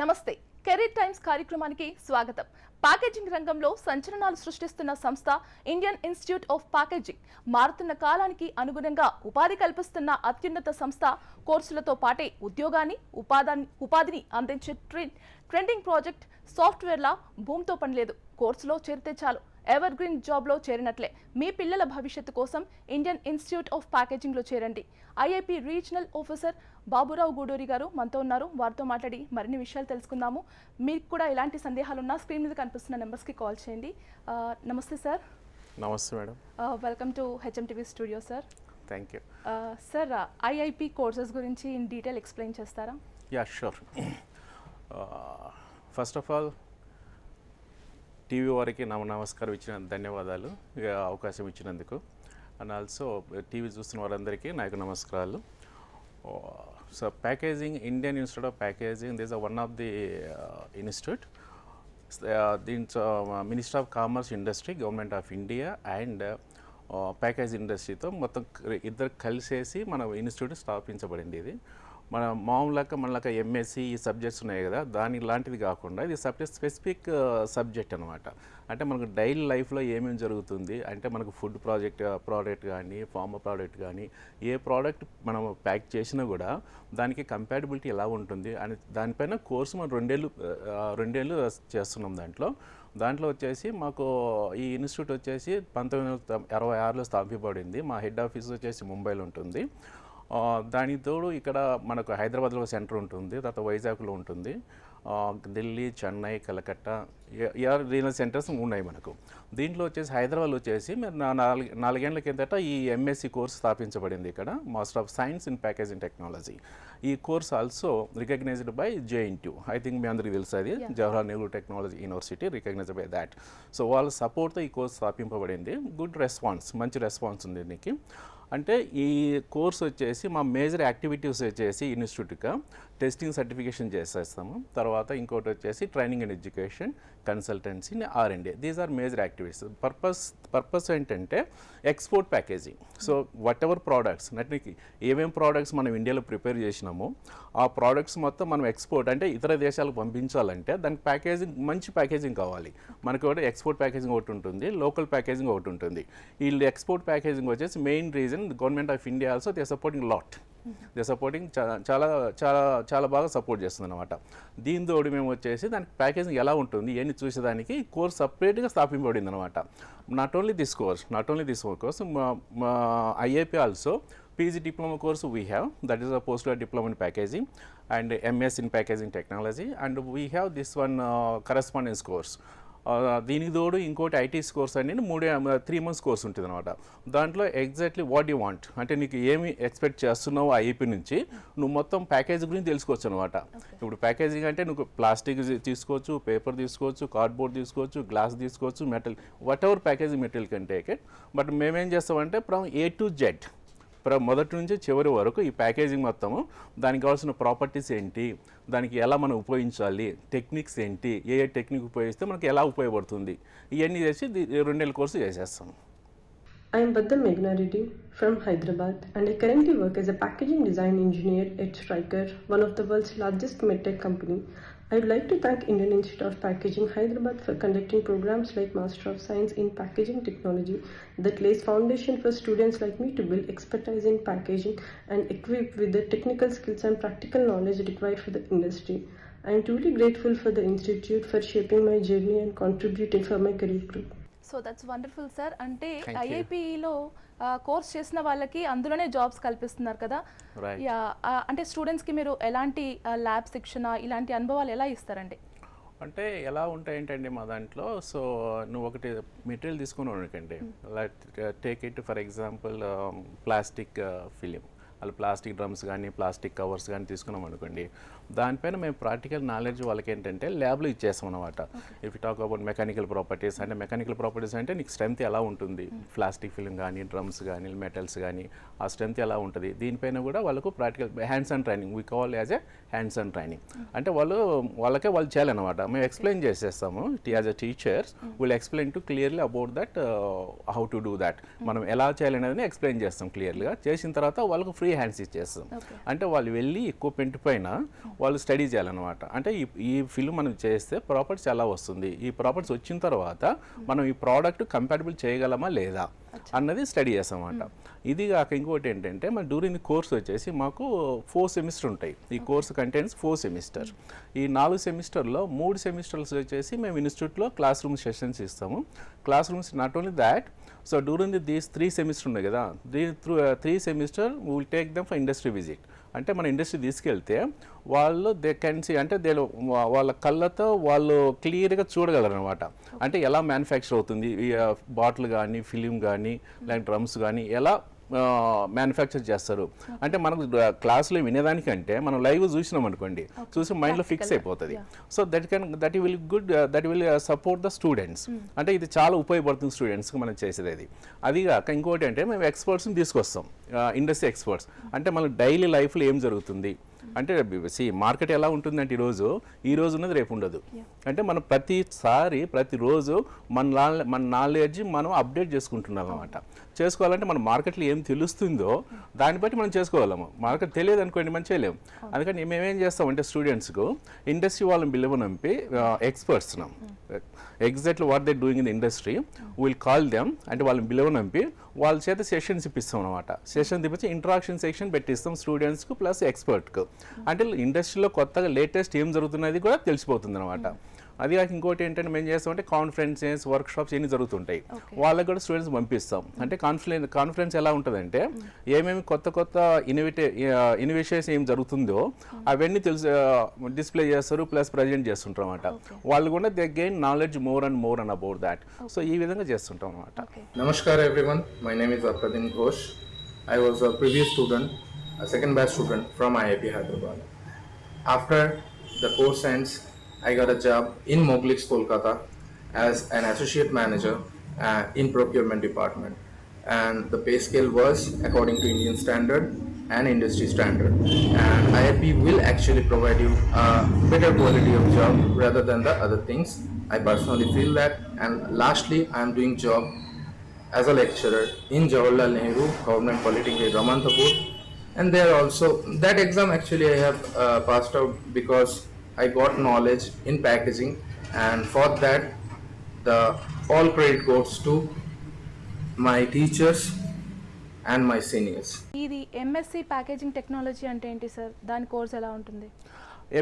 నమస్తే career times కార్యక్రమానికి స్వాగతం. ప్యాకేజింగ్ రంగంలో సంచలనాలు సృష్టిస్తున్న సంస్థ ఇండియన్ ఇన్స్టిట్యూట్ ఆఫ్ ప్యాకేజింగ్. మారుతున్న కాలానికి అనుగుణంగా ఉపాధి కల్పిస్తున్న అత్యున్నత సంస్థ. కోర్సులతో పాటే ఉద్యోగాన్ని ఉపాధిని అందించే ట్రెండింగ్ ప్రాజెక్ట్ సాఫ్ట్వేర్లా భూమితో పనిలేదు. కోర్సులో చేరితే చాలు ఎవర్ గ్రీన్ జాబ్లో చేరినట్లే. మీ పిల్లల భవిష్యత్తు కోసం ఇండియన్ ఇన్స్టిట్యూట్ ఆఫ్ ప్యాకేజింగ్లో చేరండి. IIP regional officer Baburao Guduri గారు మనతో ఉన్నారు. వారితో మాట్లాడి మరిన్ని విషయాలు తెలుసుకుందాము. మీకు కూడా ఎలాంటి సందేహాలున్నా స్క్రీన్ మీద కనిపిస్తున్న నెంబర్స్కి కాల్ చేయండి. నమస్తే సార్. నమస్తే madam. Welcome to HMTV studio sir. Thank you sir. IIP courses గురించి ఇన్ డీటెయిల్ ఎక్స్ప్లెయిన్ చేస్తారా? Yeah sure. First of all TV వారికి నమస్కారం ఇచ్చిన ధన్యవాదాలు, అవకాశం ఇచ్చినందుకు. అండ్ ఆల్సో టీవీ చూస్తున్న వారందరికీ నాకు నమస్కారాలు. So packaging, Indian institute of packaging, this one of the institute. దీంట్లో minister of commerce, industry, government of India and package ఇండస్ట్రీతో మొత్తం ఇద్దరు కలిసేసి మన ఇన్స్టిట్యూట్ స్థాపించబడింది. ఇది మనలాగా ఎంఎస్సి ఈ సబ్జెక్ట్స్ ఉన్నాయి కదా, దాని లాంటిది కాకుండా ఇది స్పెసిఫిక్ సబ్జెక్ట్ అనమాట. అంటే మనకు డైలీ లైఫ్లో ఏమేమి జరుగుతుంది అంటే మనకు ఫుడ్ ప్రోడక్ట్ కానీ, ఫార్మర్ ప్రోడక్ట్ కానీ, ఏ ప్రోడక్ట్ మనం ప్యాక్ చేసినా కూడా దానికి కంపాటబిలిటీ ఎలా ఉంటుంది అని దానిపైన కోర్సు మనం రెండేళ్ళు చేస్తున్నాం. దాంట్లో వచ్చేసి మాకు ఈ ఇన్స్టిట్యూట్ వచ్చేసి 1966లో స్థాపించబడింది. మా హెడ్ ఆఫీస్ వచ్చేసి ముంబైలో ఉంటుంది. దానికి తోడు ఇక్కడ మనకు హైదరాబాద్లో సెంటర్ ఉంటుంది, తర్వాత వైజాగ్లో ఉంటుంది, ఢిల్లీ, చెన్నై, కలకత్తా రీజనల్ సెంటర్స్ ఉన్నాయి మనకు. దీంట్లో వచ్చేసి హైదరాబాద్లో వచ్చేసి నాలుగేళ్ల కిందట ఈ ఎంఎస్సి కోర్స్ స్థాపించబడింది ఇక్కడ, master of science in packaging technology. ఈ course also recognized by JNTU. I think మీ అందరికీ తెలుసు, అది Jawaharlal Nehru technology university recognized by that. So వాళ్ళ సపోర్ట్తో ఈ కోర్స్ స్థాపింపబడింది. గుడ్ రెస్పాన్స్, మంచి రెస్పాన్స్ ఉంది దీనికి. అంటే ఈ కోర్స్ వచ్చేసి మా మేజర్ యాక్టివిటీస్ వచ్చేసి ఇన్స్టిట్యూట్గా టెస్టింగ్ సర్టిఫికేషన్ చేసేస్తాము. తర్వాత ఇంకోటి వచ్చేసి training and education, consultancy, R&D. These are major activities. Purpose ఏంటంటే export packaging. So whatever products ఏమేమి ప్రోడక్ట్స్ మనం ఇండియాలో ప్రిపేర్ చేసినామో ఆ ప్రోడక్ట్స్ మొత్తం మనం ఎక్స్పోర్ట్ అంటే ఇతర దేశాలకు పంపించాలంటే దానికి ప్యాకేజింగ్, మంచి ప్యాకేజింగ్ కావాలి. మనకు కూడా ఎక్స్పోర్ట్ ప్యాకేజింగ్ ఒకటి ఉంటుంది, లోకల్ ప్యాకేజింగ్ ఒకటి ఉంటుంది. ఈ ఎక్స్పోర్ట్ ప్యాకేజింగ్ వచ్చేసి main reason government of India also they supporting lot. They supporting చాలా చాలా చాలా బాగా సపోర్ట్ చేస్తుంది అనమాట. దీంతో మేము వచ్చేసి దానికి ప్యాకేజింగ్ ఎలా ఉంటుంది ఇవన్నీ చూసేదానికి కోర్స్ సపరేట్గా స్థాపించబడింది అనమాట. నాట్ ఓన్లీ దిస్ కోర్స్ మా IIP also PG diploma course we have, that is a postgrad diploma in packaging and MS in packaging technology, and we have this one correspondence course. దీనికి తోడు ఇంకోటి ITS course అనేది 3 months course ఉంటుంది అనమాట. దాంట్లో exactly what you want అంటే నీకు ఏమి ఎక్స్పెక్ట్ చేస్తున్నావు IIP నుంచి నువ్వు మొత్తం ప్యాకేజ్ గురించి తెలుసుకోవచ్చు అనమాట. ఇప్పుడు ప్యాకేజింగ్ అంటే నువ్వు ప్లాస్టిక్ తీసుకోవచ్చు, పేపర్ తీసుకోవచ్చు, కార్డ్బోర్డ్ తీసుకోవచ్చు, గ్లాస్ తీసుకోవచ్చు, metal, what ever packaging material can take it. But మేమేం చేస్తామంటే ఫ్రమ్ A to Z మొదటి నుంచి చివరి వరకు ఈ ప్యాకేజింగ్ మొత్తము దానికి కావాల్సిన ప్రాపర్టీస్ ఏంటి, దానికి ఎలా మనం ఉపయోగించాలి, టెక్నిక్స్ ఏంటి, ఏ టెక్నిక్ ఉపయోగిస్తే మనకి ఎలా ఉపయోగపడుతుంది, ఇవన్నీ చేసి 2 నెలల కోర్సు చేసేస్తాం. I am Baddam Meghna Reddy from Hyderabad and I currently work as a packaging design engineer at Stryker, one of the world's largest medtech company. I would like to thank Indian Institute of Packaging Hyderabad for conducting programs like Master of Science in Packaging Technology that lays foundation for students like me to build expertise in packaging and equip with the technical skills and practical knowledge required for the industry. I am truly grateful for the institute for shaping my journey and contributing for my career growth. So that's wonderful sir. అంటే IIPలో course చేసిన వాళ్ళకి అందులోనే jobs కల్పిస్తున్నారు కదా. అంటే స్టూడెంట్స్కి మీరు ఎలాంటి ల్యాబ్ శిక్షణ, ఇలాంటి అనుభవాలు ఎలా ఇస్తారండి? అంటే ఎలా ఉంటాయంటే మా దాంట్లో, సో నువ్వు ఒకటి మెటీరియల్ తీసుకుని ఉండకండి, take it for example plastic film, వాళ్ళు ప్లాస్టిక్ డ్రమ్స్ కానీ ప్లాస్టిక్ కవర్స్ కానీ తీసుకున్నాం అనుకోండి, దానిపైన మేము ప్రాక్టికల్ నాలెడ్జ్ వాళ్ళకి ఏంటంటే ల్యాబ్లో ఇచ్చేస్తాం అనమాట. If you talk about mechanical properties అంటే నీకు స్ట్రెంత్ ఎలా ఉంటుంది, ప్లాస్టిక్ ఫిలిం కానీ, డ్రమ్స్ కానీ, మెటల్స్ కానీ, ఆ స్ట్రెంత్ ఎలా ఉంటుంది, దీనిపైన కూడా వాళ్ళకు practical hands on training, we call as a hands on training. అంటే వాళ్ళు చేయాలన్నమాట. మేము ఎక్స్ప్లెయిన్ చేసేస్తాము as a teachers, will explain to clearly about that how to do that. మనం ఎలా చేయాలనేది ఎక్స్ప్లెయిన్ చేస్తాం క్లియర్గా. చేసిన తర్వాత వాళ్ళకు ఫ్రీ హ్యాండ్స్ ఇచ్చేస్తాం. అంటే వాళ్ళు వెళ్ళి ఎక్విప్మెంట్ పైన వాళ్ళు స్టడీ చేయాలన్నమాట. అంటే ఈ ఫిల్మ్ మనం చేస్తే ప్రాపర్టీస్ ఎలా వస్తుంది, ఈ ప్రాపర్టీస్ వచ్చిన తర్వాత మనం ఈ ప్రోడక్ట్ కంపాటబుల్ చేయగలమా లేదా అన్నది స్టడీ చేస్తాం అన్నమాట. ఇది కాక ఇంకోటి ఏంటంటే మన డ్యూరింగ్ ది కోర్స్ వచ్చేసి మాకు 4 సెమిస్టర్ ఉంటాయి. ఈ కోర్స్ కంటెంట్స్ 4 సెమిస్టర్. ఈ 4 సెమిస్టర్లో 3 సెమిస్టర్స్ వచ్చేసి మేము ఇన్స్టిట్యూట్లో క్లాస్ రూమ్ సెషన్స్ ఇస్తాము. Class rooms not only that, so during these 3 semester ఉన్నాయి కదా, 3 semester we will take them for industry visit. అంటే మన ఇండస్ట్రీ తీసుకెళ్తే వాళ్ళు దే కెన్ సీ, అంటే వాళ్ళ కళ్ళతో వాళ్ళు క్లియర్గా చూడగలరు అనమాట. అంటే ఎలా మ్యానుఫ్యాక్చర్ అవుతుంది ఈ బాటిల్ కానీ, ఫిలిం కానీ, లేకపోతే డ్రమ్స్ కానీ ఎలా మ్యానుఫ్యాక్చర్ చేస్తారు. అంటే మనకు క్లాసులో వినేదానికంటే మనం లైవ్ చూసినాం అనుకోండి, చూసి మైండ్లో ఫిక్స్ అయిపోతుంది. So that will support the students. అంటే ఇది చాలా ఉపయోగపడుతుంది స్టూడెంట్స్కి మనం చేసేది. అది కాక ఇంకోటి అంటే మేము ఎక్స్పర్ట్స్ని తీసుకొస్తాం, ఇండస్ట్రీ ఎక్స్పర్ట్స్. అంటే మన డైలీ లైఫ్లో ఏం జరుగుతుంది, అంటే మార్కెట్ ఎలా ఉంటుందంటే ఈ రోజు ఉన్నది రేపు ఉండదు. అంటే మనం ప్రతిరోజు మన నాలెడ్జ్ మనం అప్డేట్ చేసుకుంటున్నాం అనమాట. చేసుకోవాలంటే మన మార్కెట్లో ఏం తెలుస్తుందో దాన్ని బట్టి మనం చేసుకోగలము. మార్కెట్ తెలియదు అనుకోండి మనం చేయలేము. అందుకని మేమేం చేస్తామంటే స్టూడెంట్స్కు ఇండస్ట్రీ వాళ్ళని పిలువనంపి experts exactly what they doing in the industry will call them. అంటే వాళ్ళని పిలువనంపి వాళ్ళ చేత సెషన్స్ ఇప్పిస్తాం అనమాట. సెషన్ ఇప్పించి ఇంటరాక్షన్ సెక్షన్ పెట్టిస్తాం స్టూడెంట్స్కు ప్లస్ ఎక్స్పర్ట్కు. అంటే ఇండస్ట్రీలో కొత్తగా లేటెస్ట్ ఏం జరుగుతున్నది కూడా తెలిసిపోతుంది అనమాట. అది కాక ఇంకోటి ఏంటంటే మేము చేస్తామంటే కాన్ఫరెన్సెస్, వర్క్షాప్స్ ఎన్ని జరుగుతుంటాయి, వాళ్ళకి కూడా స్టూడెంట్స్ పంపిస్తాం. అంటే కాన్ఫరెన్స్ ఎలా ఉంటుందంటే ఏమేమి కొత్త ఇన్నోవేషన్స్ ఏం జరుగుతుందో అవన్నీ డిస్ప్లే చేస్తారు, ప్లస్ ప్రజెంట్ చేస్తుంటాం అనమాట. వాళ్ళు కూడా they gain knowledge more and about that. So ఈ విధంగా చేస్తుంటాం అనమాట. Namaskar everyone, my name is Pratin Ghosh. I was a previous student, a second batch student from IIP Hyderabad. After the course ends, I got a job in Moglix, Kolkata as an associate manager in procurement department, and the pay scale was according to Indian standard and industry standard, and IIP will actually provide you a better quality of job rather than the other things. I personally feel that. And lastly, I am doing job as a lecturer in Jawaharlal Nehru Government Polytechnic, Ramantapur, and there also that exam actually I have passed out because I got knowledge in packaging, and for that the all credit goes to my teachers and my seniors. ఇది MSc packaging technology అంటే ఏంటి sir? దాని course ఎలా ఉంటుంది?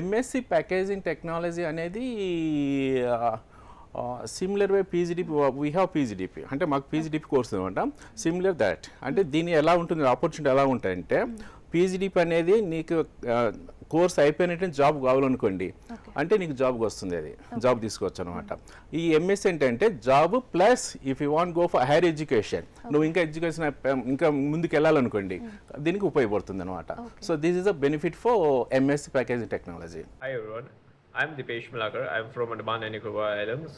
MSc packaging technology అనేది similar way పీజీడీపీ, we have పీజీడీపీ, అంటే మాకు పీజీడీపీ course అనమాట. Similar that. అంటే దీని ఎలా ఉంటుంది, ఆపర్చునిటీ ఎలా ఉంటాయంటే పీజీడీపీ అనేది నీకు కోర్స్ అయిపోయినట్టు జాబ్ కావాలనుకోండి, అంటే నీకు జాబ్కి వస్తుంది, అది జాబ్ తీసుకోవచ్చు అనమాట. ఈ ఎంఎస్సీ ఏంటంటే job plus if you want go for higher education, నువ్వు ఇంకా ముందుకు వెళ్ళాలనుకోండి, దీనికి ఉపయోగపడుతుంది అనమాట. So this is a benefit for MSc packaging technology. Hi everyone, I am Dipesh Malakar. I am from Andaman and Nicobar Islands.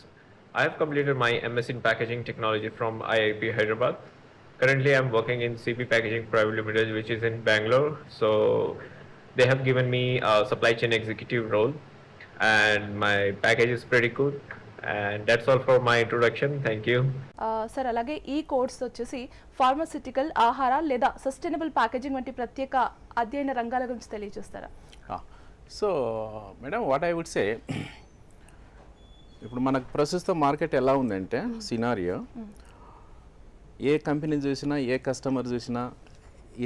I have completed my MS in Packaging Technology from IIP Hyderabad. Currently I am working in CP Packaging Private Limited, which is in Bangalore. So they have given me a supply chain executive role, and my package is pretty good. And that's all for my introduction. Thank you. Sir అలాగే ఈ course వచ్చేసి pharmaceutical, ఆహార లేదా sustainable packaging వంటి ప్రత్యేక అధ్యయన రంగాల గురించి తెలియజేస్తారా? So madam, what I would say, ఇప్పుడు మనకు ప్రస్తుతం మార్కెట్ ఎలా ఉందంటే సినారియో, ఏ కంపెనీ చూసినా, ఏ కస్టమర్ చూసినా,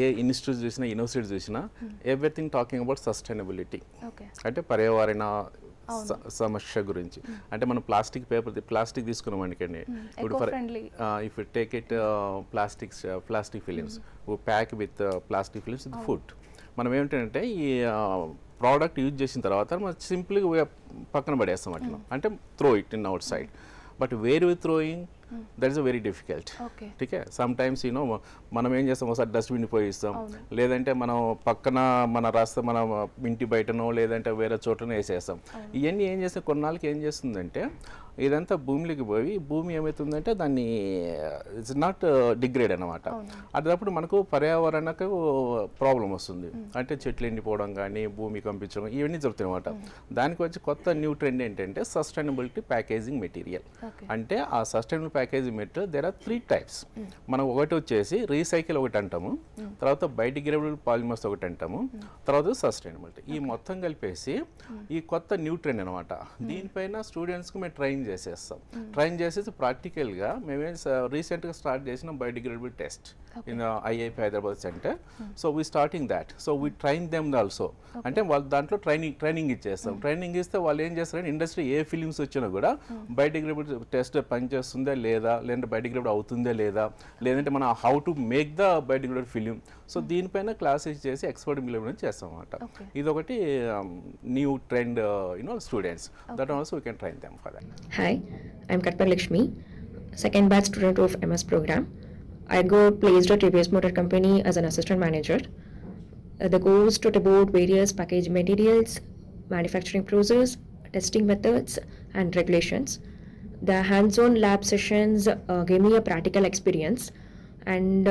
ఏ ఇన్స్టిట్యూట్ చూసినా, యూనివర్సిటీ చూసినా, ఎవ్రీథింగ్ టాకింగ్ అబౌట్ సస్టైనబిలిటీ. అంటే పర్యావరణ సమస్య గురించి. అంటే మనం ప్లాస్టిక్ తీసుకున్నాం అనుకోండి, ఇప్పుడు if take it plastic films, pack with plastic films with food. మనం ఏమిటంటే ఈ ప్రోడక్ట్ యూజ్ చేసిన తర్వాత మనం సింపుల్గా పక్కన పడేస్తాం అట్లా, అంటే throw it in outside. But where with throwing that is very difficult. ఠీకే, సమ్ టైమ్స్ మనం ఏం చేస్తాం, ఒకసారి డస్ట్బిన్ పోయిస్తాం, లేదంటే మనం పక్కన మన ఇంటి బయటనో లేదంటే వేరే చోటనో వేసేస్తాం. ఇవన్నీ ఏం చేస్తే కొన్నాళ్ళకి ఏం చేస్తుందంటే ఇదంతా భూమిలోకి పోయి భూమి ఏమవుతుందంటే దాన్ని ఇట్స్ నాట్ డిగ్రేడ్ అనమాట. అదప్పుడు మనకు పర్యావరణకు ప్రాబ్లం వస్తుంది, అంటే చెట్లు ఎండిపోవడం కానీ భూమి కంపించడం ఇవన్నీ జరుగుతాయి అనమాట. దానికి వచ్చి కొత్త న్యూ ట్రెండ్ ఏంటంటే సస్టైనబిలిటీ ప్యాకేజింగ్ మెటీరియల్. అంటే ఆ sustainable packaging material there are 3 types. మనం ఒకటి వచ్చేసి రీసైకిల్ ఒకటి అంటాము, తర్వాత బయోడిగ్రేడబుల్ పాలిమర్స్ ఒకటి అంటాము, తర్వాత సస్టైనబిలిటీ. ఈ మొత్తం కలిపేసి ఈ కొత్త న్యూ ట్రెండ్ అనమాట. దీనిపైన స్టూడెంట్స్కి మేము ట్రైన్ చేసేస్తాం. ట్రైన్ చేసేసి ప్రాక్టికల్గా మేమే రీసెంట్గా స్టార్ట్ చేసిన biodegradable test in IIP Hyderabad centre. So we starting that. So we train them also. అంటే వాళ్ళు దాంట్లో ట్రైనింగ్ ఇచ్చేస్తాం. ట్రైనింగ్ ఇస్తే వాళ్ళు ఏం చేస్తారంటే ఇండస్ట్రీ ఏ ఫిలిమ్స్ వచ్చినా కూడా బయోడిగ్రేడబుల్ టెస్ట్ పనిచేస్తుందా లేదా, లేదంటే బయోడిగ్రేడబుల్ అవుతుందా లేదా, లేదంటే మనం how to make the biodegradable film. So దీనిపైన క్లాసెస్ చేసి ఎక్స్పర్ట్ ఇంప్లిమెంట్ చేస్తాం అన్నమాట. ఇది ఒకటి new trend students that also we can train them for that. Hi, I'm Katpar Lakshmi, second batch student of MS program. I got placed at TVS Motor Company as an assistant manager. The course taught about various packaging materials, manufacturing process, testing methods, and regulations. The hands-on lab sessions gave me a practical experience, and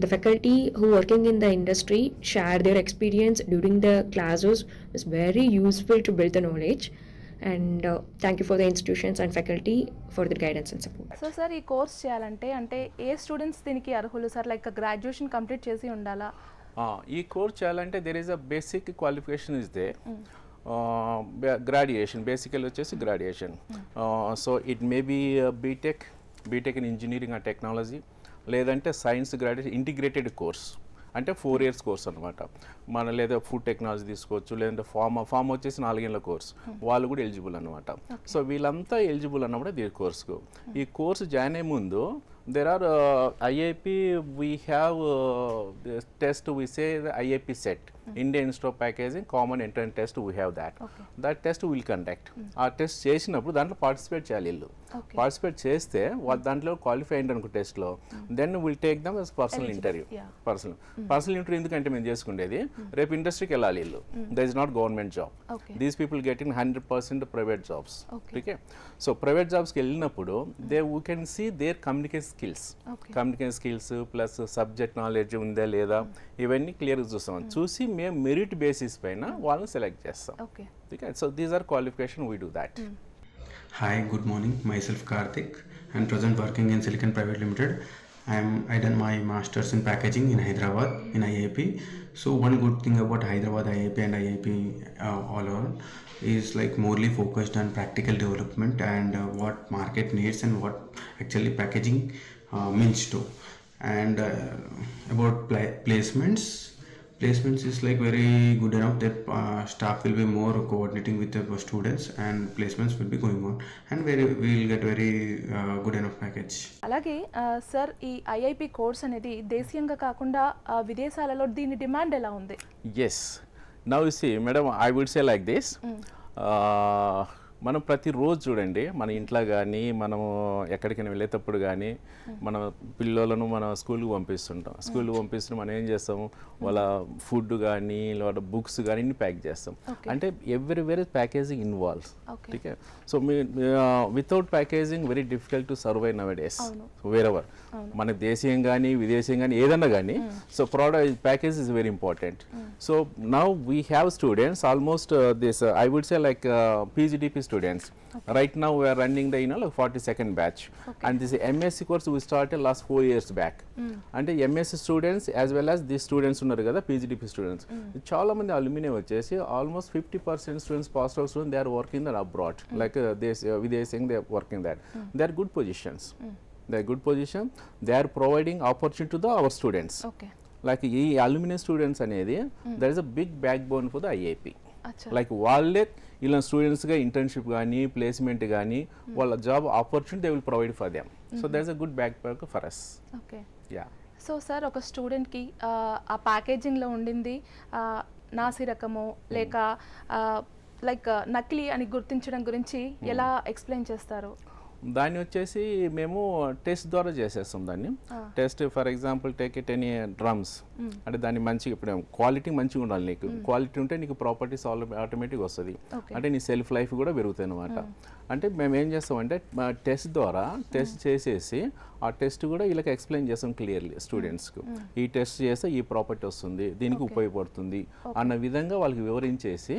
the faculty who working in the industry share their experience during the classes was very useful to build the knowledge. And thank you for the institutions and faculty for their guidance and support. So sir ఈ course చేయాలంటే అంటే ఏ students దీనికి అర్హులు sir? Like graduation complete చేసి ఉండాలా? ఈ course చేయాలంటే there is a basic qualification is the. Graduation basically వచ్చేసి graduation. So it may be BTech in engineering and technology, లేదంటే సైన్స్ గ్రాడ్యుయేషన్ ఇంటిగ్రేటెడ్ కోర్స్ అంటే 4 years కోర్స్ అనమాట. మన లేదా ఫుడ్ టెక్నాలజీ తీసుకోవచ్చు, లేదంటే ఫార్మ్ వచ్చేసి 4 ఏళ్ళ కోర్స్, వాళ్ళు కూడా ఎలిజిబుల్ అనమాట. సో వీళ్ళంతా ఎలిజిబుల్ అన్నప్పుడు దీని కోర్సుకు. ఈ కోర్సు జాయిన్ అయ్యే ముందు there are IIP, we have test, we say the IIP set, Indian Institute of Packaging Common Entrance Test, we have that. That test we will conduct. ఆ test చేసినప్పుడు దాంట్లో పార్టిసిపేట్ చేయాలి వీళ్ళు. పార్టిసిపేట్ చేస్తే వాళ్ళు దాంట్లో క్వాలిఫై అయ్యింది అనుకో టెస్ట్లో, then will take them as personal interview. Personal interview ఎందుకంటే మేము చేసుకునేది రేపు ఇండస్ట్రీకి వెళ్ళాలి వీళ్ళు. That is not government job. These people getting 100% private jobs. Okay, so private జాబ్స్కి వెళ్ళినప్పుడు we can see there communication skills plus subject knowledge ఉందా లేదా ఇవన్నీ క్లియర్గా చూస్తాం. చూసి మేము మెరిట్ బేసిస్ పైన వాళ్ళని సెలెక్ట్ చేస్తాం. Okay, so these are qualification, we do that. Hi, good morning. Myself Karthik. I'm present working in Silicon Private Limited. I done my masters in packaging in Hyderabad in IIP. So one good thing about Hyderabad IIP and IIP all over is like morely focused on practical development and what market needs and what actually packaging means to. And about placements is like very good enough that staff will be more coordinating with the students and placements will be going on and we will get very good enough package. అలాగే sir ఈ IIP course అనేది దేశీయంగా కాకుండా విదేశాలలో దీని demand ఎలా ఉంది? Yes, now you see madam, I would say like this. మనం ప్రతిరోజు చూడండి మన ఇంట్లో కానీ మనము ఎక్కడికైనా వెళ్ళేటప్పుడు కానీ మన పిల్లలను మన స్కూల్కి పంపిస్తుంటాం. స్కూల్కి పంపిస్తుంటే మనం ఏం చేస్తాము, వాళ్ళ ఫుడ్ కానీ వాళ్ళ బుక్స్ కానీ ఇన్ని ప్యాక్ చేస్తాం. అంటే everywhere packaging involves. Okay, so me without packaging very difficult to survive nowadays wherever. మన దేశీయం కానీ విదేశీయం కానీ ఏదన్నా కానీ so product package is very important. So now we have students almost this I would say like PGDP students. Right now we are running the 42nd batch. And this MSc course we started last 4 years back. And the MSc students as well as these students unnaru kada PGDP students, chaala mandi alumni vachesi almost 50% students passed out students, they are working that abroad, like they saying they are working that. They are good positions. They are good position. They are providing opportunity to our students. Okay, like ee alumni students anedi there is a big backbone for the IIP. Like వాళ్ళే ఇలా స్టూడెంట్స్గా internship కానీ placement కానీ వాళ్ళ job opportunity they will provide for them. So that is a good back pack for us. Okay, yeah. So sir ఒక స్టూడెంట్కి ఆ ప్యాకేజింగ్లో ఉండింది నాసి రకము లేక లైక్ నకిలీ అని గుర్తించడం గురించి ఎలా ఎక్స్ప్లెయిన్ చేస్తారు? దాన్ని వచ్చేసి మేము టెస్ట్ ద్వారా చేసేస్తాం. దాన్ని test for example take it any drums, అంటే దాన్ని మంచిగా ఇప్పుడు క్వాలిటీ మంచిగా ఉండాలి. నీకు క్వాలిటీ ఉంటే నీకు ప్రాపర్టీస్ ఆటోమేటిక్గా వస్తుంది, అంటే నీ సెల్ఫ్ లైఫ్ కూడా పెరుగుతాయి అనమాట. అంటే మేము ఏం చేస్తామంటే టెస్ట్ ద్వారా టెస్ట్ చేసేసి ఆ టెస్ట్ కూడా వీళ్ళకి ఎక్స్ప్లెయిన్ చేస్తాం క్లియర్లీ స్టూడెంట్స్కు. ఈ టెస్ట్ చేస్తే ఈ ప్రాపర్టీ వస్తుంది, దీనికి ఉపయోగపడుతుంది అన్న విధంగా వాళ్ళకి వివరించేసి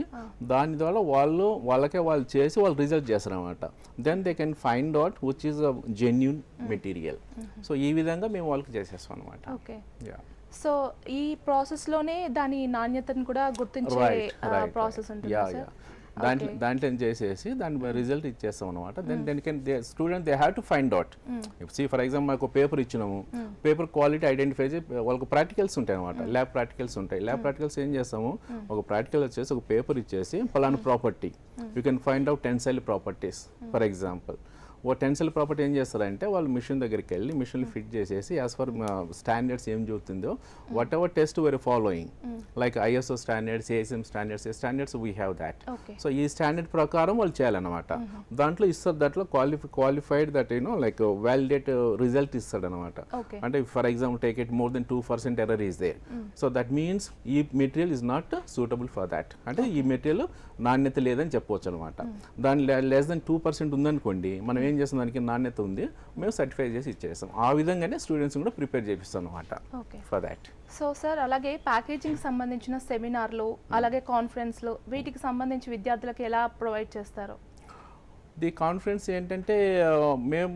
దాని ద్వారా వాళ్ళు చేసి వాళ్ళు రిజల్ట్ చేస్తారు అనమాట. Then they can find out which is a genuine material. So ఈ విధంగా మేము వాళ్ళకి చేసేస్తాం అనమాట. ఓకే. సో ఈ ప్రాసెస్లోనే దాని నాణ్యతను కూడా గుర్తించే ప్రాసెస్ ఉంటుంది సార్. దాంట్లో చేసేసి దాని రిజల్ట్ ఇచ్చేస్తాం అనమాట. Then can student they have to find out. See for example మనకు పేపర్ ఇచ్చినాము, పేపర్ క్వాలిటీ ఐడెంటిఫై చేసి వాళ్ళకి ప్రాక్టికల్స్ ఉంటాయి అనమాట, ల్యాబ్ ప్రాక్టికల్స్ ఉంటాయి. ల్యాబ్ ప్రాక్టికల్స్ ఏం చేస్తాము, ఒక ప్రాక్టికల్ వచ్చేసి ఒక పేపర్ ఇచ్చేసి పలానా property you can find out tensile properties for example. ఓ టెన్సైల్ ప్రాపర్టీ ఏం చేస్తారంటే వాళ్ళు మిషన్ దగ్గరికి వెళ్ళి మిషన్లు ఫిట్ చేసేసి యాజ్ ఫర్ స్టాండర్డ్స్ ఏం చూస్తుందో whatever test we're following like ISO standards, ASM standards, standards we have that. So ఈ స్టాండర్డ్ ప్రకారం వాళ్ళు చేయాలన్నమాట. దాంట్లో ఇస్తారు, దాంట్లో qualified that like validate result ఇస్తాడు అనమాట. అంటే for example take it more than 2% error is there, so that means ఈ material is not suitable for that. అంటే ఈ మెటీరియల్ నాణ్యత లేదని చెప్పవచ్చు అనమాట. దాని లెస్ దెన్ 2% ఉందనుకోండి, మనం ఏం చేస్తాం దానికి నాణ్యత ఉంది మేము సర్టిఫై చేసి ఇచ్చేస్తాం. ఆ విధంగానే స్టూడెంట్స్ కూడా ప్రిపేర్ చేపిస్తాం అనమాట ఫర్ దాట్. సో సార్ అలాగే ప్యాకేజింగ్ సంబంధించిన సెమినార్లు అలాగే కాన్ఫరెన్స్లు వీటికి సంబంధించి విద్యార్థులకు ఎలా ప్రొవైడ్ చేస్తారు? ది కాన్ఫరెన్స్ ఏంటంటే మేము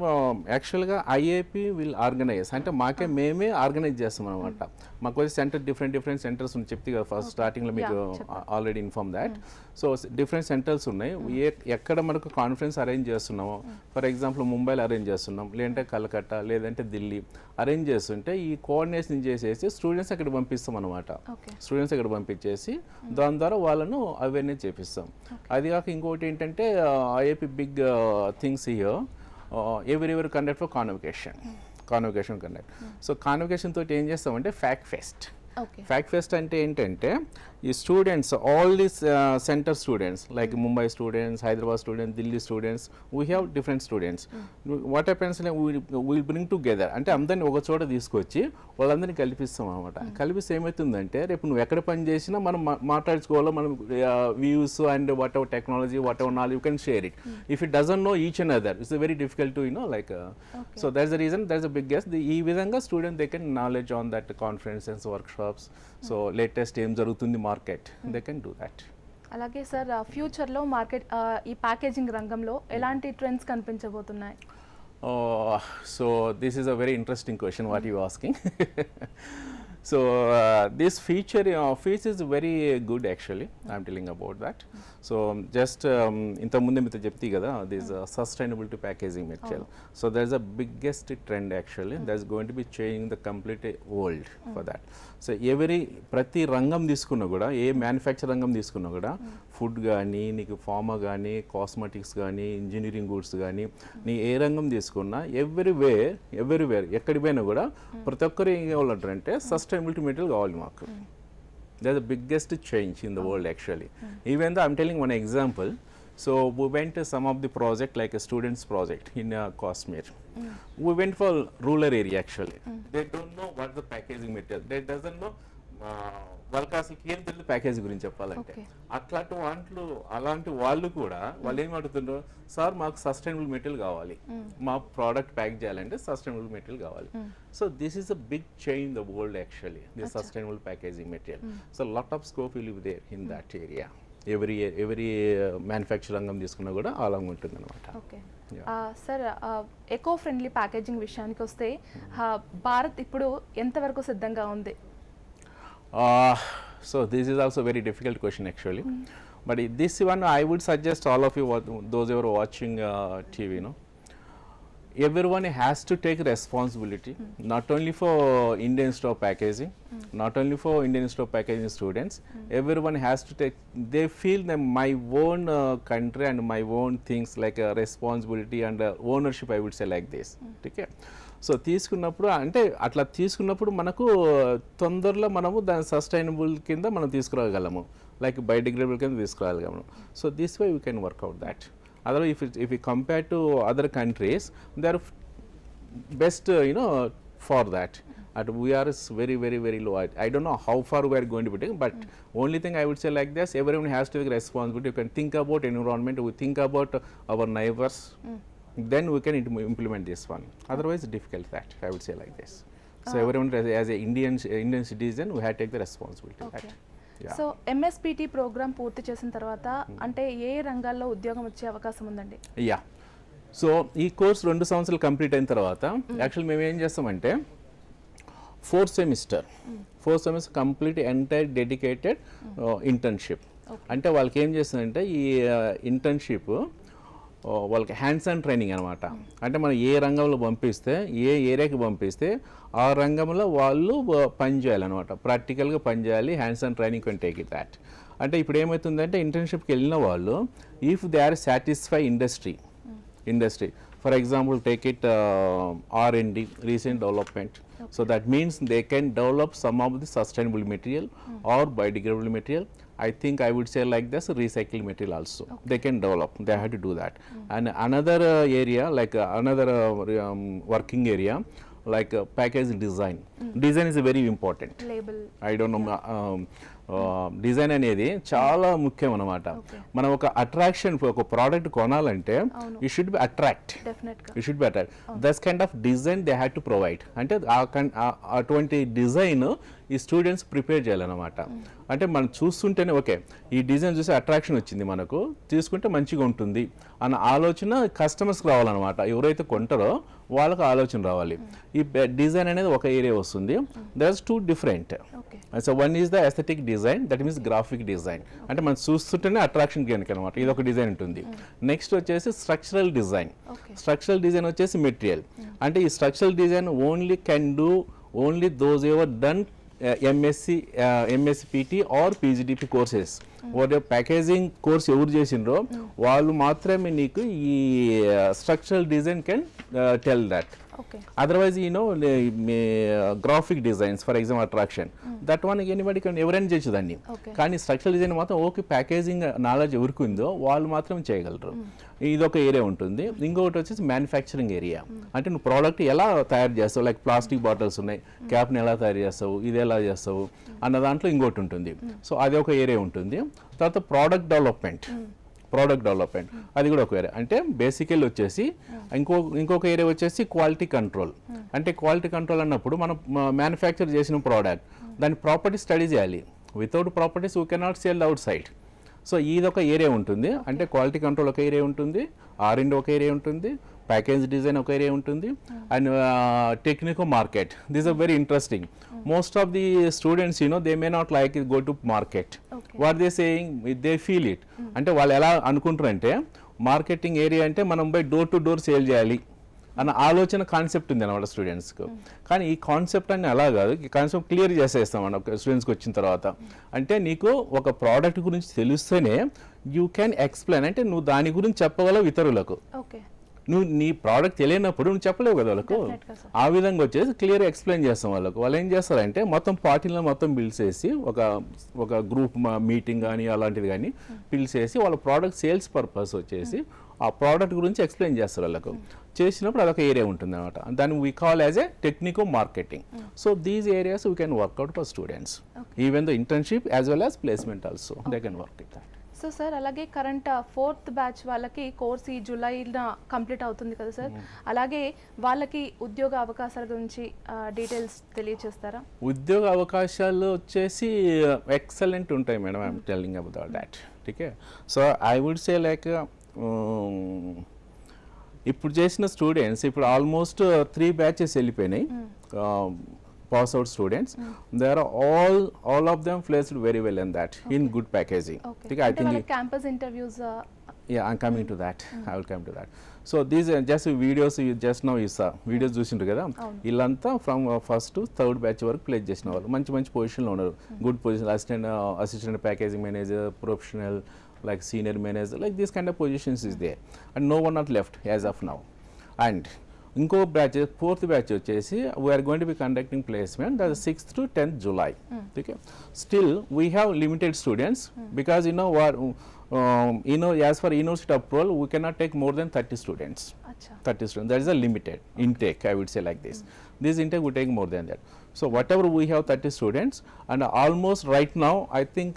యాక్చువల్గా IAP విల్ ఆర్గనైజ్, అంటే మేమే ఆర్గనైజ్ చేస్తాం అనమాట. మాకు వచ్చి సెంటర్ డిఫరెంట్ సెంటర్స్ ఉన్నాయి, చెప్తే కదా ఫస్ట్ స్టార్టింగ్లో మీకు already inform that. So different centres ఉన్నాయి. ఎక్కడ మనకు కాన్ఫరెన్స్ అరేంజ్ చేస్తున్నామో, ఫర్ ఎగ్జాంపుల్ ముంబైలో అరేంజ్ చేస్తున్నాం, లేదంటే కలకత్తా, లేదంటే ఢిల్లీ అరేంజ్ చేస్తుంటే ఈ కోఆర్డినేషన్ చేసేసి స్టూడెంట్స్ అక్కడ పంపిస్తాం అనమాట. స్టూడెంట్స్ అక్కడ పంపించేసి దాని ద్వారా వాళ్ళను అవేర్నెస్ చేపిస్తాం. అది కాక ఇంకోటి ఏంటంటే IAP big things here, every conduct for convocation conduct. So convocation తోటి ఏం చేస్తామంటే ఫ్యాక్ట్ ఫెస్ట్ అంటే ఏంటంటే ఈ students all these centre students like Mumbai students, Hyderabad students, Delhi students, we have different students. What happens will bring together, అంటే అందరినీ ఒక చోట తీసుకొచ్చి వాళ్ళందరినీ కల్పిస్తాం అనమాట. కలిపిస్తే ఏమవుతుందంటే రేపు నువ్వు ఎక్కడ పని చేసినా మనం మాట్లాడుకోవాలో, మనం views and what ever technology, what ever knowledge you can share it. If it doesn't know each and other it's very difficult to like so that's the reason, that's the biggest. ఈ విధంగా student they can knowledge on that conferences, workshops. So latest ఏం జరుగుతుంది market, they can do that. అలాగే sir ఫ్యూచర్లో market ఈ packaging రంగంలో ఎలాంటి trends కనిపించబోతున్నాయి? So this is a very interesting question what you are asking. So this feature is very good actually. I'm telling about that. So just inta munde meeto chepti kada, this sustainability packaging material. So there's a biggest trend actually that's going to be changing the complete world for that. So ప్రతి రంగం తీసుకున్నా కూడా, ఏ manufacture రంగం తీసుకున్నా కూడా, food కానీ, నీకు pharma కానీ, కాస్మెటిక్స్ కానీ, ఇంజనీరింగ్ గూడ్స్ కానీ, నీ ఏ రంగం తీసుకున్నా ఎవ్రీవేర్ ఎక్కడికి పోయినా కూడా ప్రతి ఒక్కరు ఏం కావాలంటారంటే సస్టైనబిలిటీ మెటీరియల్ కావాలి మాకు. That's the biggest change in the world actually. Even though I'm telling one example, so we went to some of the project like a students project in Kashmir. We went for rural area actually. They don't know what the packaging material, they doesn't know వాళ్ళకి అసలు ఏం తెలియదు package గురించి చెప్పాలంటే. అలాంటి వాళ్ళు కూడా వాళ్ళు ఏం అడుగుతుండ్రో, సార్ మాకు సస్టైనబుల్ మెటీరియల్ కావాలి, మా ప్రోడక్ట్ ప్యాక్ చేయాలంటే సస్టైనబుల్ మెటీరియల్ కావాలి. So this is a big change in the world actually, this sustainable packaging material. So lot of scope will be there in that area. Every manufacture రంగం తీసుకున్నా కూడా అలాగే ఉంటుంది అనమాట. Okay sir, eco friendly packaging విషయానికి వస్తే భారత్ ఇప్పుడు ఎంతవరకు సిద్ధంగా ఉంది? So this is also a very difficult question actually. But this one I would suggest all of you, those who are watching TV, everyone has to take responsibility, not only for Indian store packaging, not only for Indian store packaging students. Everyone has to take, they feel that my own country and my own things like a responsibility and ownership, I would say like this. Okay. So తీసుకున్నప్పుడు అంటే అట్లా తీసుకున్నప్పుడు మనకు తొందరలో మనము దాని sustainable కింద మనం తీసుకురాగలము, లైక్ బయోడిగ్రేడబుల్ కింద తీసుకురాగలము. So this way we can work out that. Otherwise if we compare to other countries, they are best for that. at we are very low. I don't know how far we are going to be taking, but only thing I would say like this, everyone has to take responsibility. You can think about environment, we think about our neighbors, then we can implement this one. Otherwise difficult that, I would say like this. So everyone as a Indian citizen, we have to take the responsibility. Okay. That. Yeah. So MSPT program పూర్తి చేసిన తర్వాత అంటే ఏ రంగాల్లో ఉద్యోగం వచ్చే అవకాశం ఉందండి? Yeah, so ఈ కోర్స్ 2 సంవత్సరాలు కంప్లీట్ అయిన తర్వాత యాక్చువల్లీ మేము ఏం చేస్తామంటే 4th semester complete entire dedicated internship. అంటే వాళ్ళకి ఏం చేస్తుందంటే ఈ ఇంటర్న్షిప్ వాళ్ళకి హ్యాండ్స్ ఆన్ ట్రైనింగ్ అనమాట. అంటే మనం ఏ రంగంలో పంపిస్తే, ఏ ఏరియాకి పంపిస్తే ఆ రంగంలో వాళ్ళు పని చేయాలన్నమాట, ప్రాక్టికల్గా పని చేయాలి. Hands on training can take it that. అంటే ఇప్పుడు ఏమవుతుందంటే ఇంటర్న్షిప్కి వెళ్ళిన వాళ్ళు if they are satisfy industry, for example take it R&D, recent development. So that means they can develop some of the sustainable material or biodegradable material. I think I would say like this, recycled material also. They can develop, they have to do that. And another area, like another working area, like package design. Design is very important. Label I don't know, design అనేది చాలా ముఖ్యం అన్నమాట. మనం ఒక attraction, ఒక product కొనాలంటే you should be attract, డెఫినెట్గా you should be attract. Thus kind of design they have to provide. అంటే అటువంటి డిజైన్ ఈ స్టూడెంట్స్ ప్రిపేర్ చేయాలన్నమాట. అంటే మనం చూస్తుంటేనే ఓకే ఈ డిజైన్ చూసి అట్రాక్షన్ వచ్చింది, మనకు తీసుకుంటే మంచిగా ఉంటుంది అన్న ఆలోచన కస్టమర్స్కి రావాలన్నమాట. ఎవరైతే కొంటారో వాళ్ళకి ఆలోచన రావాలి. ఈ డిజైన్ అనేది ఒక ఏరియా వస్తుంది. That's 2 different. So one is the aesthetic design, that means graphic design. అంటే మనం చూస్తుంటేనే అట్రాక్షన్ కనుక అనమాట, ఇది ఒక డిజైన్ ఉంటుంది. నెక్స్ట్ వచ్చేసి స్ట్రక్చరల్ డిజైన్. స్ట్రక్చరల్ డిజైన్ వచ్చేసి మెటీరియల్. అంటే ఈ structural design only can do only those ever done MSPT or PGDP courses. వాటి ప్యాకేజింగ్ కోర్స్ ఎవరు చేసిండ్రో వాళ్ళు మాత్రమే నీకు ఈ structural design can tell that. Otherwise, graphic designs, for example, attraction, that one anybody can, ఎవరైనా చేయొచ్చు దాన్ని. కానీ స్ట్రక్చరల్ డిజైన్ మాత్రం ఓకే ప్యాకేజింగ్ నాలెడ్జ్ ఎవరికి ఉందో వాళ్ళు మాత్రం చేయగలరు. ఇది ఒక ఏరియా ఉంటుంది. ఇంకొకటి వచ్చేసి మ్యానుఫ్యాక్చరింగ్ ఏరియా. అంటే నువ్వు ప్రోడక్ట్ ఎలా తయారు చేస్తావు, లైక్ ప్లాస్టిక్ బాటిల్స్ ఉన్నాయి, క్యాప్ని ఎలా తయారు చేస్తావు, ఇది ఎలా చేస్తావు అన్న దాంట్లో ఇంకోటి ఉంటుంది. సో అది ఒక ఏరియా ఉంటుంది. తర్వాత ప్రోడక్ట్ డెవలప్మెంట్ అది కూడా ఒక ఏరియా. అంటే బేసికల్ వచ్చేసి ఇంకొక ఏరియా వచ్చేసి క్వాలిటీ కంట్రోల్. అంటే క్వాలిటీ కంట్రోల్ అన్నప్పుడు మనం మ్యానుఫ్యాక్చర్ చేసిన ప్రోడక్ట్ దాని ప్రాపర్టీస్ స్టడీ చేయాలి. Without properties we cannot sale out side. So ఇది ఒక ఏరియా ఉంటుంది. అంటే క్వాలిటీ కంట్రోల్ ఒక ఏరియా ఉంటుంది, R&D ఒక ఏరియా ఉంటుంది, ప్యాకేజ్ డిజైన్ ఒక ఏరియా ఉంటుంది, and technical market. This are very interesting. Most of the students they may not like it go to market. What they saying, they feel it. అంటే వాళ్ళు ఎలా అనుకుంటారంటే marketing area అంటే మనం by door to door sale చేయాలి అన్న ఆలోచన concept ఉంది అన్నమాట స్టూడెంట్స్కి. కానీ ఈ కాన్సెప్ట్ అన్ని అలా కాదు, ఈ కాన్సెప్ట్ క్లియర్ చేసేస్తాం అన్న స్టూడెంట్స్కి వచ్చిన తర్వాత. అంటే నీకు ఒక ప్రోడక్ట్ గురించి తెలిస్తేనే యూ క్యాన్ ఎక్స్ప్లెయిన్. అంటే నువ్వు దాని గురించి చెప్పగలవు ఇతరులకు. నువ్వు నీ ప్రోడక్ట్ తెలియనప్పుడు నువ్వు చెప్పలేవు కదా వాళ్ళకు. ఆ విధంగా వచ్చేసి క్లియర్ ఎక్స్ప్లెయిన్ చేస్తాం వాళ్ళకు. వాళ్ళు ఏం చేస్తారంటే మొత్తం పార్టీలను మొత్తం పిలిచేసి ఒక గ్రూప్ మీటింగ్ కానీ అలాంటిది కానీ పిలిచేసి వాళ్ళ ప్రోడక్ట్ సేల్స్ పర్పస్ వచ్చేసి ఆ ప్రోడక్ట్ గురించి ఎక్స్ప్లెయిన్ చేస్తారు వాళ్ళకు. చేసినప్పుడు అదొక ఏరియా ఉంటుంది అనమాట. దాన్ని we call as a techno marketing. So these areas we can work out for students. Even the internship as well as placement also they can work it. So sir అలాగే current 4th batch వాళ్ళకి course ఈ జూలైలో complete అవుతుంది కదా sir, అలాగే వాళ్ళకి ఉద్యోగ అవకాశాల గురించి డీటెయిల్స్ తెలియచేస్తారా? ఉద్యోగ అవకాశాలు వచ్చేసి ఎక్సలెంట్ ఉంటాయి madam. I'm telling about that. Okay, so I would say like ఇప్పుడు చేసిన స్టూడెంట్స్ ఇప్పుడు ఆల్మోస్ట్ 3 బ్యాచెస్ వెళ్ళిపోయినాయి. pass out students, they are all of them placed very well in that, in good packaging. Okay. I think campus interviews. Yeah, I'm coming to that. I will come to that. So these are just videos you just now you saw. Videos చూసిండ్రు కదా, వీళ్ళంతా from first to 3rd batch వరకు place చేసిన వాళ్ళు మంచి పొజిషన్లో ఉన్నారు. Good position, assistant packaging manager, professional, like senior manager, like this kind of positions is there, and no one not left as of now. And ఇంకో batch 4th batch వచ్చేసి we are going to be conducting placement that 6th to 10th July. Okay, still we have limited students because as for university approval we cannot take more than 30 students. 30 students, that is a limited intake, I would say like this. This intake would take more than that. So whatever we have 30 students, and almost right now I think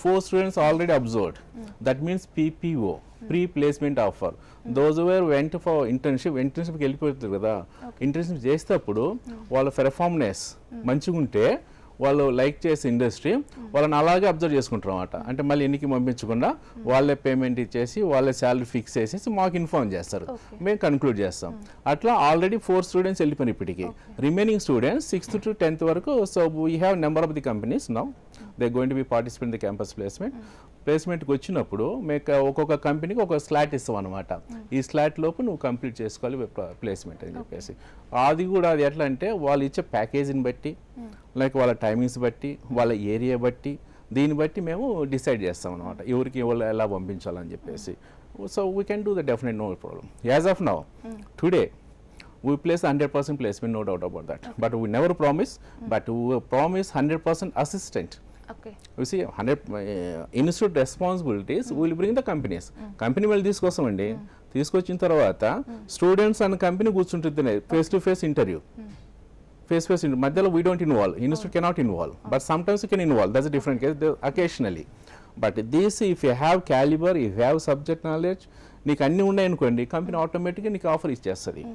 4 students already observed. That means PPO, pre-placement offer. Those who went for internship వెళ్ళిపోతుంది కదా, internship చేసేటప్పుడు వాళ్ళ performance మంచిగా ఉంటే వాళ్ళు like చేసే industry వాళ్ళని అలాగే అబ్జర్వ్ చేసుకుంటారు అన్నమాట. అంటే మళ్ళీ ఎన్నికి పంపించకుండా వాళ్ళే పేమెంట్ ఇచ్చేసి వాళ్ళే శాలరీ ఫిక్స్ చేసేసి మాకు ఇన్ఫార్మ్ చేస్తారు, మేము కన్క్లూడ్ చేస్తాం. అట్లా ఆల్రెడీ 4 స్టూడెంట్స్ వెళ్ళిపోయిన ఇప్పటికి. Remaining students 6th to 10th వరకు. So we have number of the companies now they going to be participate in the campus placement. ప్లేస్మెంట్కి వచ్చినప్పుడు మీకు ఒక్కొక్క కంపెనీకి ఒక స్లాట్ ఇస్తాం అనమాట. ఈ స్లాట్ లోపు నువ్వు కంప్లీట్ చేసుకోవాలి ప్లేస్మెంట్ అని చెప్పేసి. అది కూడా అది ఎట్లా అంటే వాళ్ళు ఇచ్చే ప్యాకేజీని బట్టి, లైక్ వాళ్ళ టైమింగ్స్ బట్టి, వాళ్ళ ఏరియా బట్టి, దీన్ని బట్టి మేము డిసైడ్ చేస్తాం అనమాట ఎవరికి వాళ్ళు ఎలా పంపించాలని చెప్పేసి. So we can do the definite, no problem. As of now today we place 100% placement, no doubt about that. But we never promise, but we promise 100% assistant. Okay. You see, 100 institute responsibilities will bring the companies. Company will తీసుకోసమండి, తీసుకొచ్చిన తర్వాత students and company కూర్చుంటుంది face to face interview. Face మధ్యలో we don't involve, institute cannot involve, but sometimes you can involve, that's different case occasionally. But this if you have calibre, you have subject knowledge, నీకు అన్నీ ఉన్నాయనుకోండి, company ఆటోమేటిక్గా నీకు offer ఇచ్చేస్తుంది.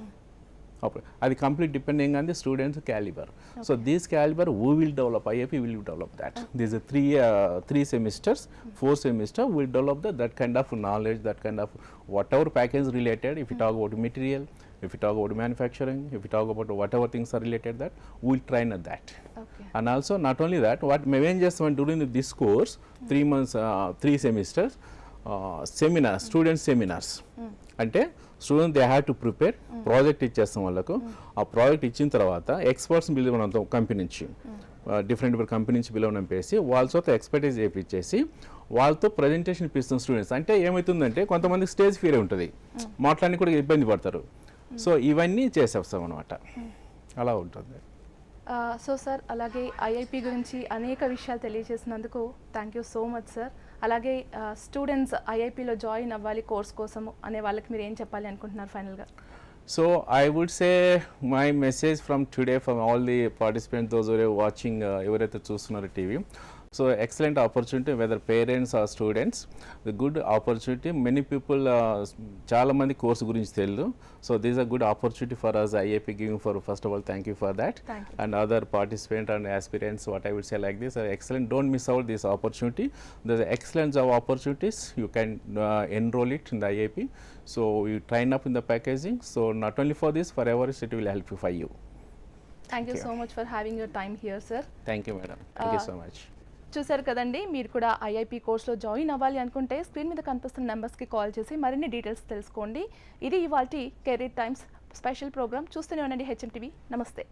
అది complete depending on the students calibre. So this calibre we will develop, IIP will develop that. These are 3 semesters, 4 semesters will develop that kind of knowledge, that kind of whatever package related. If you talk about material, if you talk about manufacturing, if you talk about whatever things are related, that we will train at that. Okay. And also not only that, what మేము ఏం చేస్తాం during this course 3 months, 3 semesters seminar, student seminars. అంటే student they have to prepare project ఇచ్చేస్తాం వాళ్ళకు. ఆ project ఇచ్చిన తర్వాత experts పిలవడంతో కంపెనీ నుంచి, డిఫరెంట్ కంపెనీ నుంచి పిలవనంపేసి వాళ్ళతో ఎక్స్పర్టైజ్ చేయించేసి వాళ్ళతో ప్రజెంటేషన్ ఇప్పిస్తాం స్టూడెంట్స్. అంటే ఏమవుతుందంటే కొంతమంది స్టేజ్ ఫియర్ ఉంటుంది, మాట్లాడి కూడా ఇబ్బంది పడతారు. సో ఇవన్నీ చేసేస్తాం అనమాట, అలా ఉంటుంది. సో సార్, అలాగే IIP గురించి అనేక విషయాలు తెలియజేసినందుకు thank you so much sir. అలాగే స్టూడెంట్స్ IIPలో జాయిన్ అవ్వాలి కోర్స్ కోసం అనే వాళ్ళకి మీరు ఏం చెప్పాలి అనుకుంటున్నారు ఫైనల్గా? So I would say my message from today from all the participants, those who are watching, ఎవరైతే చూస్తున్నారు TV, so excellent opportunity whether parents or students, the good opportunity. Many people చాలా మంది కోర్స్ గురించి తెలియదు. So this is a good opportunity for us IIP giving. For first of all thank you for that. Thank you. And other participants and aspirants, what I would say like this, excellent, don't miss out this opportunity. There's excellent job opportunities, you can enroll it in the IIP. So you train up in the packaging, so not only for this, for others it will help you for you. Thank you so much for having your time here sir. Thank you madam, thank you so much. చూసారు కదండి, మీరు కూడా IIP కోర్స్లో join అవ్వాలి అనుకుంటే screen మీద కనిపిస్తున్న నెంబర్స్కి కాల్ చేసి మరిన్ని డీటెయిల్స్ తెలుసుకోండి. ఇది ఇవాల్టి కెరీర్ టైమ్స్ స్పెషల్ ప్రోగ్రామ్. చూస్తూనే ఉండండి HM TV. నమస్తే.